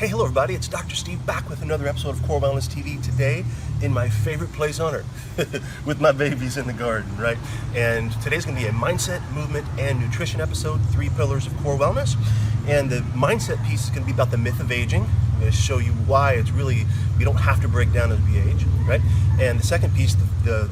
Hey, hello everybody, it's Dr. Steve back with another episode of Core Wellness TV today in my favorite place on earth, with my babies in the garden, right? And today's going to be a mindset, movement, and nutrition episode, 3 pillars of core wellness. And the mindset piece is going to be about the myth of aging. I'm going to show you why it's really, you don't have to break down as we age, right? And the second piece, the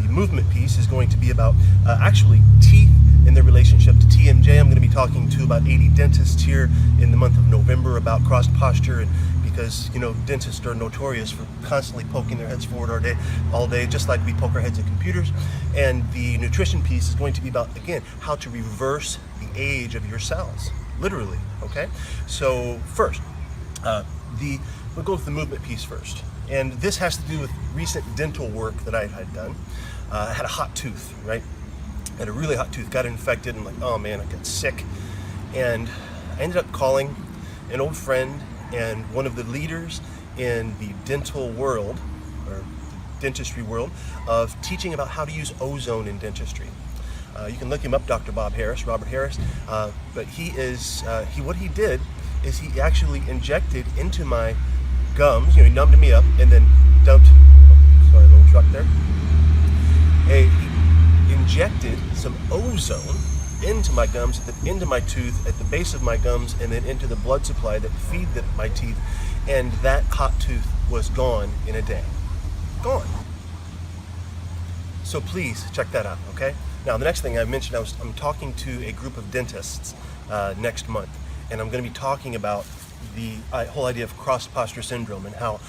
movement piece, is going to be about actually teeth and their relationship to TMJ. I'm going to be talking to about 80 dentists here in the month of November about crossed posture, and because dentists are notorious for constantly poking their heads forward all day, just like we poke our heads at computers. And the nutrition piece is going to be about, again, how to reverse the age of your cells, literally. Okay, so first, we'll go with the movement piece first, and this has to do with recent dental work that I had done. I had a hot tooth, right? I had a really hot tooth, got infected, and oh man, I got sick. And I ended up calling an old friend and one of the leaders in the dental world, or dentistry world, of teaching about how to use ozone in dentistry. You can look him up, Dr. Robert Harris. But what he did is he actually injected into my gums, he numbed me up and then dumped, sorry, a little truck there. He injected some ozone into my gums, into my tooth, at the base of my gums, and then into the blood supply that feed my teeth, and that hot tooth was gone in a day. Gone. So please check that out, okay? Now the next thing I mentioned, I'm talking to a group of dentists next month, and I'm going to be talking about the whole idea of cross posture syndrome, and how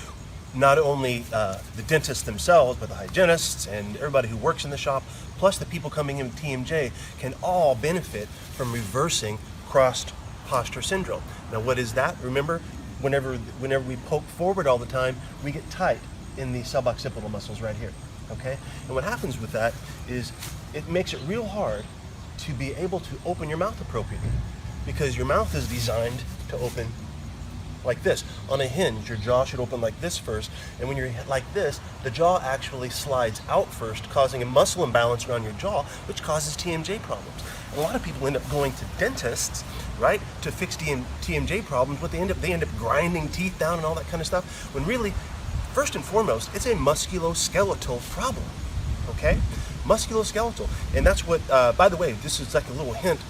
not only the dentists themselves, but the hygienists and everybody who works in the shop, plus the people coming in with TMJ, can all benefit from reversing crossed posture syndrome. Now, what is that? Remember, whenever we poke forward all the time, we get tight in the suboccipital muscles right here, okay? And what happens with that is it makes it real hard to be able to open your mouth appropriately, because your mouth is designed to open like this. On a hinge, your jaw should open like this first, and when you're like this, the jaw actually slides out first, causing a muscle imbalance around your jaw, which causes TMJ problems. And a lot of people end up going to dentists, right, to fix TMJ problems. What they end up grinding teeth down and all that kind of stuff, when really, first and foremost, it's a musculoskeletal problem, okay? Musculoskeletal. And that's what, by the way, this is like a little hint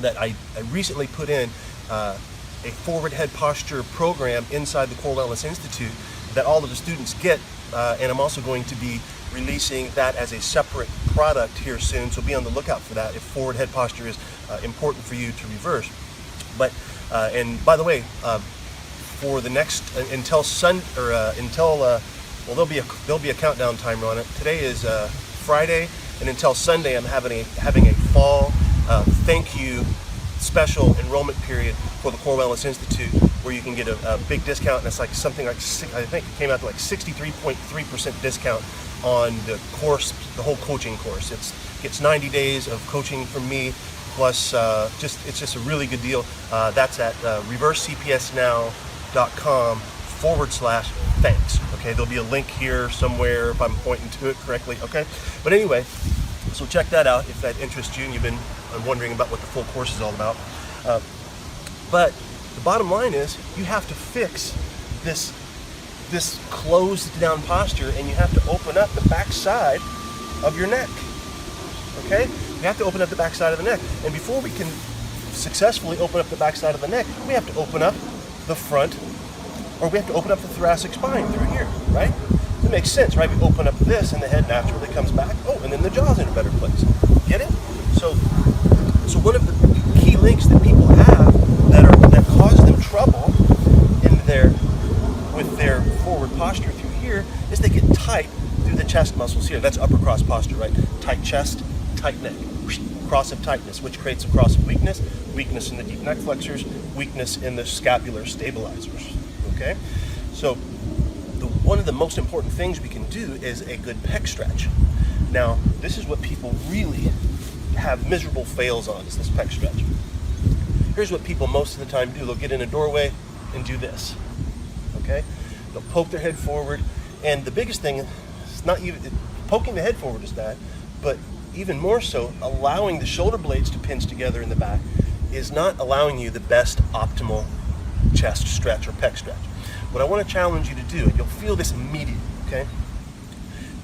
that I recently put in a forward head posture program inside the Core Wellness Institute that all of the students get, and I'm also going to be releasing that as a separate product here soon, so be on the lookout for that if forward head posture is important for you to reverse. But and by the way, for the next there'll be a countdown timer on it. Today is Friday, and until Sunday I'm having a fall thank you special enrollment period for the Core Wellness Institute, where you can get a big discount, and it's like something like, I think it came out to like 63.3% discount on the course, the whole coaching course. It's 90 days of coaching from me, plus it's just a really good deal. That's at reversecpsnow.com/thanks. Okay, there'll be a link here somewhere if I'm pointing to it correctly. Okay, but anyway, so check that out if that interests you and you've been wondering about what the full course is all about. But the bottom line is, you have to fix this closed down posture, and you have to open up the back side of your neck. Okay? You have to open up the back side of the neck. And before we can successfully open up the back side of the neck, we have to open up the front, or we have to open up the thoracic spine through here, right? It makes sense, right? We open up this and the head naturally comes back. Oh, and then the jaw's in a better place. Get it? So one of the key links that people have that cause them trouble with their forward posture through here is they get tight through the chest muscles here. That's upper cross posture, right? Tight chest, tight neck. Cross of tightness, which creates a cross of weakness. Weakness in the deep neck flexors, weakness in the scapular stabilizers. Okay? So one of the most important things we can do is a good pec stretch. Now, this is what people really have miserable fails on, is this pec stretch. Here's what people most of the time do. They'll get in a doorway and do this, okay? They'll poke their head forward, and the biggest thing is not even, poking the head forward is bad, but even more so, allowing the shoulder blades to pinch together in the back is not allowing you the best optimal chest stretch or pec stretch. What I want to challenge you to do, and you'll feel this immediately, okay?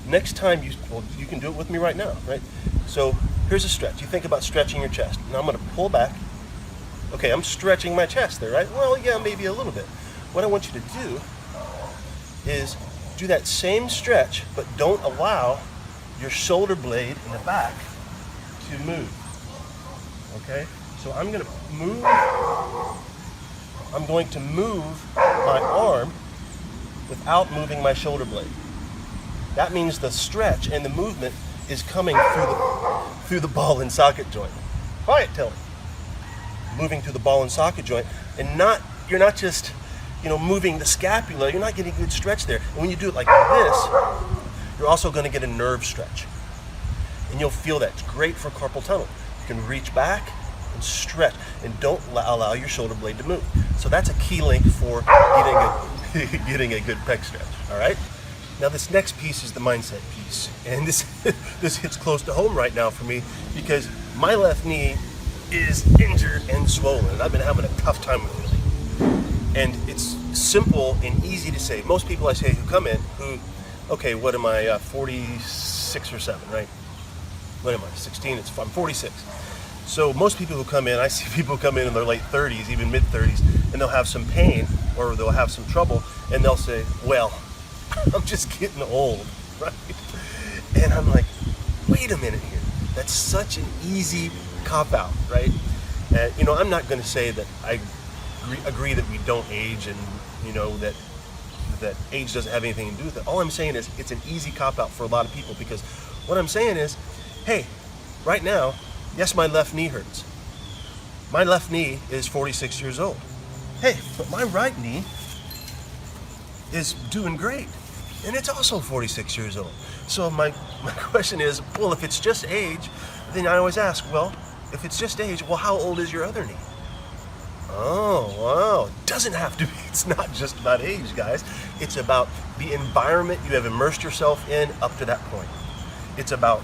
Next time you can do it with me right now, right? So here's a stretch. You think about stretching your chest. Now I'm going to pull back. Okay, I'm stretching my chest there, right? Well, yeah, maybe a little bit. What I want you to do is do that same stretch, but don't allow your shoulder blade in the back to move. Okay? So I'm going to move my arm without moving my shoulder blade. That means the stretch and the movement is coming through the ball and socket joint. Quiet, Tilly. Moving through the ball and socket joint, and you're not just moving the scapula. You're not getting a good stretch there. And when you do it like this, you're also going to get a nerve stretch, and you'll feel that. It's great for carpal tunnel. You can reach back and stretch, and don't allow your shoulder blade to move. So that's a key link for getting a good pec stretch. All right. Now this next piece is the mindset piece, and this hits close to home right now for me because my left knee is injured and swollen. I've been having a tough time with it. And it's simple and easy to say. Most people I say who come in, okay, what am I, 46 or 7, right? What am I, 16? I'm 46. So most people who come in, I see people come in their late 30s, even mid 30s, and they'll have some pain or they'll have some trouble, and they'll say, well, I'm just getting old, right? And I'm like, wait a minute here. That's such an easy cop-out, right? And, I'm not going to say that I agree that we don't age and, that age doesn't have anything to do with it. All I'm saying is it's an easy cop-out for a lot of people because what I'm saying is, hey, right now, yes, my left knee hurts. My left knee is 46 years old. Hey, but my right knee is doing great. And it's also 46 years old. So my question is, well, if it's just age, then I always ask, well, if it's just age, well, how old is your other knee? Oh, wow. It doesn't have to be. It's not just about age, guys. It's about the environment you have immersed yourself in up to that point. It's about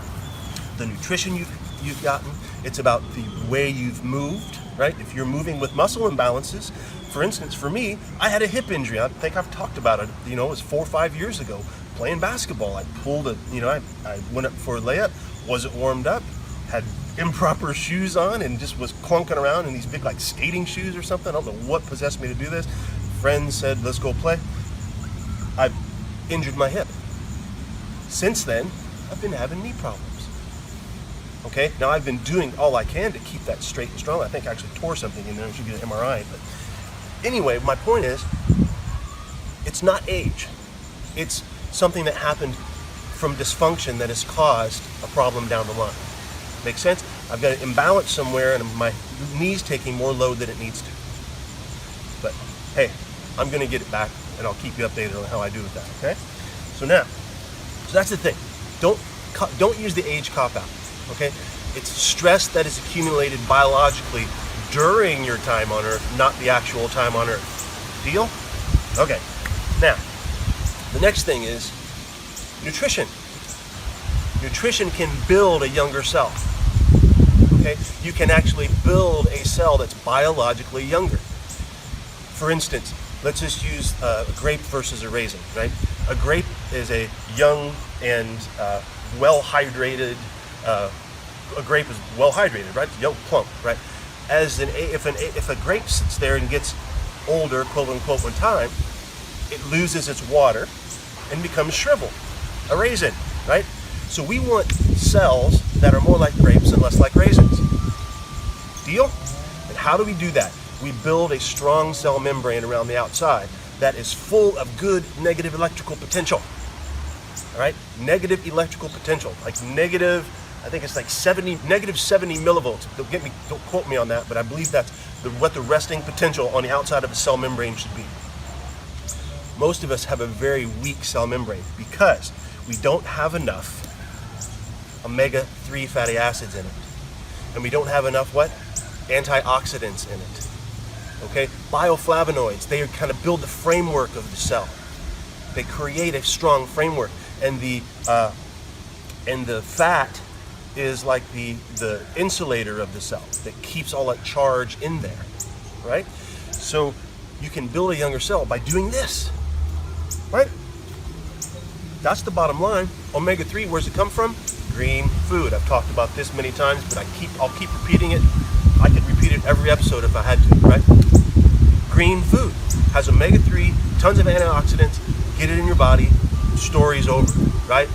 the nutrition you've gotten. It's about the way you've moved, right? If you're moving with muscle imbalances, for instance, for me, I had a hip injury. I think I've talked about it. It was 4 or 5 years ago playing basketball. I pulled I went up for a layup, wasn't warmed up, had improper shoes on, and just was clunking around in these big skating shoes or something. I don't know what possessed me to do this. Friends said, let's go play. I injured my hip. Since then, I've been having knee problems. Okay, now I've been doing all I can to keep that straight and strong. I think I actually tore something in there. I should get an MRI. But anyway, my point is, it's not age. It's something that happened from dysfunction that has caused a problem down the line. Make sense? I've got an imbalance somewhere, and my knee's taking more load than it needs to. But hey, I'm going to get it back, and I'll keep you updated on how I do with that. Okay? So that's the thing. Don't use the age cop-out. Okay? It's stress that is accumulated biologically during your time on Earth, not the actual time on Earth. Deal? Okay. Now, the next thing is nutrition. Nutrition can build a younger self. Okay? You can actually build a cell that's biologically younger. For instance, let's just use a grape versus a raisin, right? A grape is a young and well-hydrated, a grape is well-hydrated, right? Young, plump, right? If a grape sits there and gets older, quote unquote, with time, it loses its water and becomes shriveled. A raisin, right? So we want cells that are more like grapes and less like raisins. Deal? And how do we do that? We build a strong cell membrane around the outside that is full of good negative electrical potential. All right? Negative electrical potential. Like negative, I think it's like negative 70 millivolts. Don't quote me on that, but I believe that's what the resting potential on the outside of a cell membrane should be. Most of us have a very weak cell membrane because we don't have enough omega-3 fatty acids in it. And we don't have enough what? Antioxidants in it. Okay? Bioflavonoids, they kind of build the framework of the cell. They create a strong framework. And the fat is like the insulator of the cell that keeps all that charge in there, right? So you can build a younger cell by doing this, right? That's the bottom line. Omega-3, where's it come from? Green food. I've talked about this many times, but I'll keep repeating it. I could repeat it every episode if I had to, right? Green food has omega-3, tons of antioxidants. Get it in your body. Story's over, right?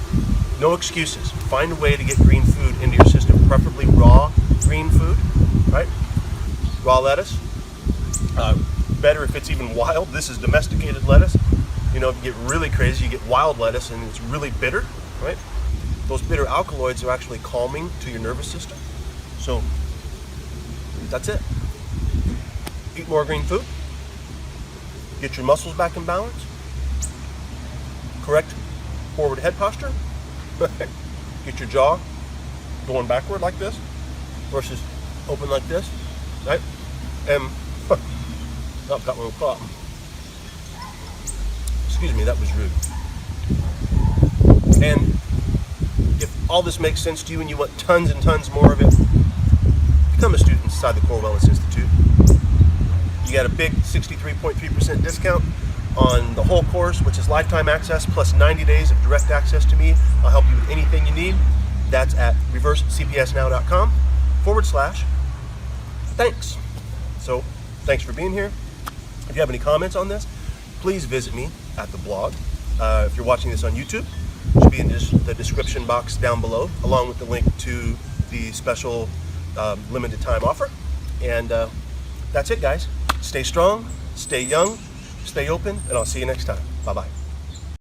No excuses. Find a way to get green food into your system, preferably raw green food, right? Raw lettuce. Better if it's even wild. This is domesticated lettuce. You know, if you get really crazy, you get wild lettuce and it's really bitter, right? Those bitter alkaloids are actually calming to your nervous system. So that's it. Eat more green food. Get your muscles back in balance. Correct forward head posture. Get your jaw going backward like this versus open like this, right? And I've got one caught. Excuse me, that was rude. And if all this makes sense to you and you want tons and tons more of it, become a student inside the Core Wellness Institute. You got a big 63.3% discount on the whole course, which is lifetime access plus 90 days of direct access to me. I'll help you with anything you need. That's at reversecpsnow.com/thanks. So thanks for being here. If you have any comments on this, please visit me at the blog. If you're watching this on YouTube, it should be in the description box down below, along with the link to the special limited time offer. And that's it, guys. Stay strong, stay young, stay open, and I'll see you next time. Bye-bye.